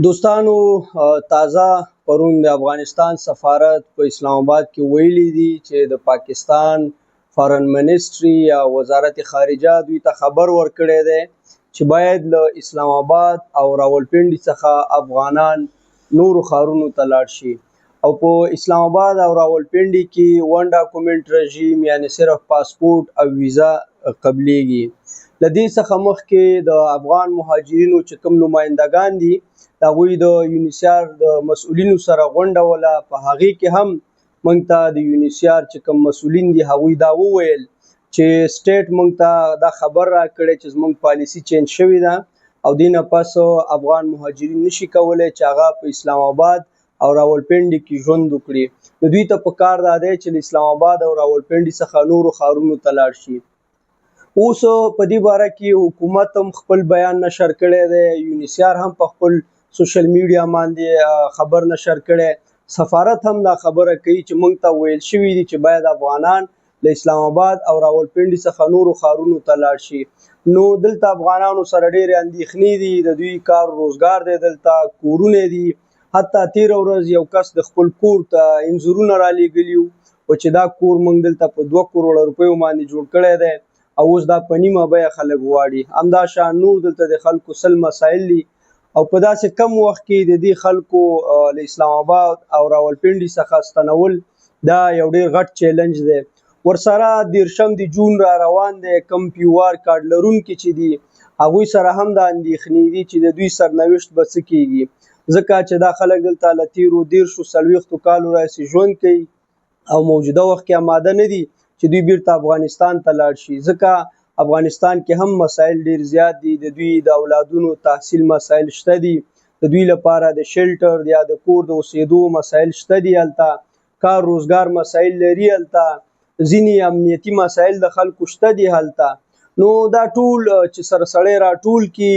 دوستانو تازه پرون د افغانستان سفارت په اسلام آباد کې ویلي دي چې د پاکستان فارن منسټري یا وزارت خارجه دوی ته خبر ورکړی دی چې باید له اسلام آباد او راولپنډي څخه افغانان نورو ښارونو ته لاړ شي او په اسلام آباد او راولپنډي کې ون ډاکومنټ رژیم یعنی صرف پاسپورت او ویزا قبلیږي. له دې څخه مخکې د افغان مهاجرینو چې کوم نمایندګان دي هغوی د یونیسیار د مسؤلینو سره غونډه وله. په هغې کې هم موږ ته د یونیسیار چې کوم مسؤلین دي هغوی دا وویل چې سټیټ موږ ته دا خبر راکړی چې زموږ پالیسي چینج شوې ده او دې نه پس افغان مهاجرین نشي کولی چې هغه په اسلام آباد او راولپنډي کې ژوند وکړي. نو دوی ته پکار دا دی چې له اسلام آباد او راولپنډي څخه نورو ښارونو ته لاړ شي. اوس په دې باره کې حکومت هم خپل بیان نشر کړی دی، یونیسیار هم په خپل سوشل میډیا باندې خبر نشر کړی، سفارت هم دا خبره کوي چې موږ ته ویل شوي دي چې باید افغانان له اسلام آباد او راولپنډي څخه نورو ښارونو ته لاړ شي. نو دلته افغانانو سره ډېرې اندېښنې دي، د دوی کار روزګار دی، دلته کورونه دي. حتی تېره ورځ یو کس د خپل کور ته انځورونه رالیږلي وو چې دا کور موږ دلته په 2 کروړه روپیو باندې جوړ کړی دی او اوس دا په نیمه بیه خلک غواړي. همداشان نور دلته د خلکو سل مسایل دي او په داسې کم وخت کې د دې خلکو له اسلام آباد او راولپنډي څخه ستنول دا یو ډېر غټ چیلنج دی. ورسره 13 د جون را روان دی، کم پیوار کارډ لرونکي چې دي هغوی سره هم دا اندېښنې دي چې د دوی سرنوشت به څه کیږي، ځکه چې دا خلک دلته له تېرو 40 کالو راهیسې ژوند کوي او موجوده وخت کې آماده نه دي چې دوی بیرته افغانستان ته لاړ شي، ځکه افغانستان کې هم مسایل ډیر زیات دي. د دوی د اولادونو تحصیل مسایل شته دي، د دوی لپاره د شیلټر یا د کور د اوسېدو مسایل شته دي، هلته کار روزګار مسایل لري، هلته ځینې امنیتي مسایل د خلکو شته دي هلته. نو دا ټول چې سړی راټول کړي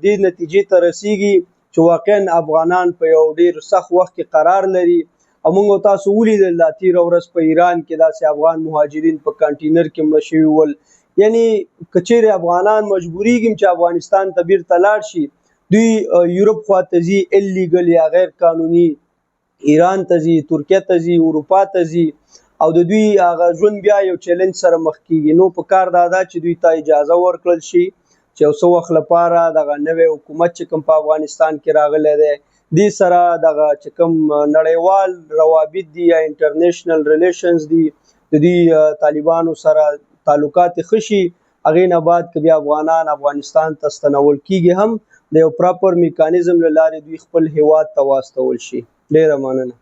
دې نتیجې ته رسیږي چې واقعا افغانان په یو ډیر سخت وخت کې قرار لري. او موږ تاسو ولیدل دا تېره ورځ په ایران کې داسې افغان مهاجرین په کانټینر کې مړه شوي ول. یعنی که چیرې افغانان مجبوریږي چې افغانستان ته بیرته لاړ شي، دوی یورپ خواته ځي اللیګل یا غیر قانوني، ایران ته ځي، ترکیه ته ځي، اروپا ته ځي او د دوی هغه ژوند بیا یو چیلنج سره مخ کیږي. نو په کار دا ده چې دوی ته اجازه ورکړل شي چې یو څه وخت لپاره دغه نوی حکومت چې کوم په افغانستان کې راغلی دی دې سره دغه چې کوم نړیوال روابط دي یا انټرنیشنل ریلیشنز دي د دوی طالبانو سره تعلقات ښه شي، هغې نه بعد که بیا افغانان افغانستان ته ستنول کیږي هم د یو پراپر میکانیزم له لارې دوی خپل هیواد ته واستول شي. ډېره مننه.